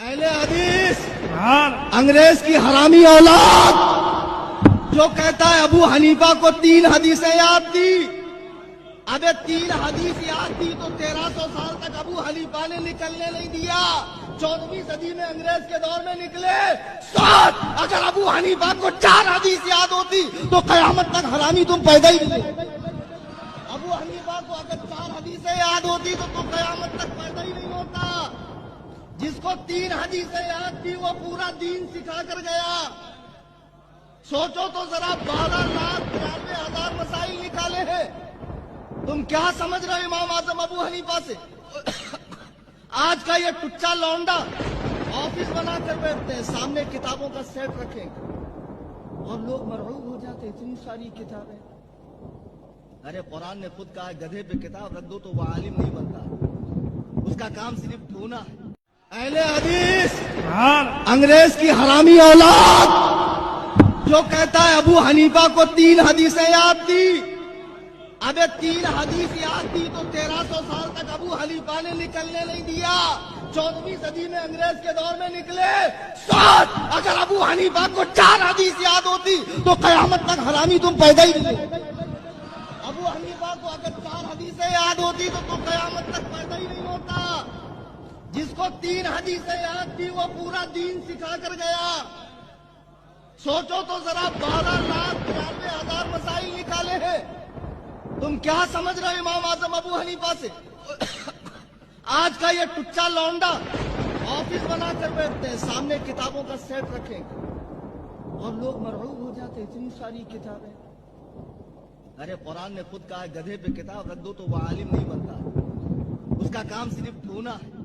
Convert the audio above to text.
اہل حدیث انگریز کی حرامی اولاد جو کہتا ہے ابو حنیفہ کو 3 حدیثیں یاد تھی. ابے 3 حدیث یاد تھی تو 1300 سال تک ابو حنیفہ نے نکلنے نہیں دیا. 14ویں صدی میں انگریز کے دور میں نکلے. اگر ابو حنیفہ کو 4 حدیث یاد ہوتی تو قیامت تک حرامی تم پیدا ہی نہیں. ابو حنیفہ کو اگر 4 حدیثیں یاد ہوتی تو قیامت تک پیدا ہی نہیں ہوتا. جس کو 3 حدیثیں یاد تھی وہ پورا دین سکھا کر گیا. سوچو تو ذرا 12,93,000 مسائل نکالے ہیں. تم کیا سمجھ رہے ہو امام اعظم ابو حنیفہ سے؟ آج کا یہ ٹچا لونڈا آفس بنا کر بیٹھتے ہیں, سامنے کتابوں کا سیٹ رکھیں اور لوگ مرعوب ہو جاتے ہیں. اتنی ساری کتابیں. ارے قرآن نے خود کہا گدھے پہ کتاب رکھ دو تو وہ عالم نہیں بنتا, اس کا کام صرف ڈھونا ہے. اہل حدیث انگریز کی حرامی اولاد جو کہتا ہے ابو حنیفہ کو 3 حدیثیں یاد تھی. ابے 3 حدیث یاد تھی تو 1300 سال تک ابو حنیفہ نے نکلنے نہیں دیا. 14ویں صدی میں انگریز کے دور میں نکلے. اگر ابو حنیفہ کو 4 حدیث یاد ہوتی تو قیامت تک حرامی تم پیدا ہی نہیں. ابو حنیفہ کو اگر 4 حدیثیں یاد ہوتی تو قیامت تک پیدا ہی نہیں ہوتا. جس کو 3 حدیثیں یاد تھی وہ پورا دین سکھا کر گیا. سوچو تو ذرا 12,93,000 مسائل نکالے ہیں. تم کیا سمجھ رہے ہو امام اعظم ابو حنیفہ سے؟ آج کا یہ ٹچا لونڈا آفس بنا کر بیٹھتے ہیں, سامنے کتابوں کا سیٹ رکھیں اور لوگ مرعوب ہو جاتے ہیں. اتنی ساری کتابیں. ارے قرآن نے خود کہا گدھے پہ کتاب رکھ دو تو وہ عالم نہیں بنتا, اس کا کام صرف ڈھونا ہے.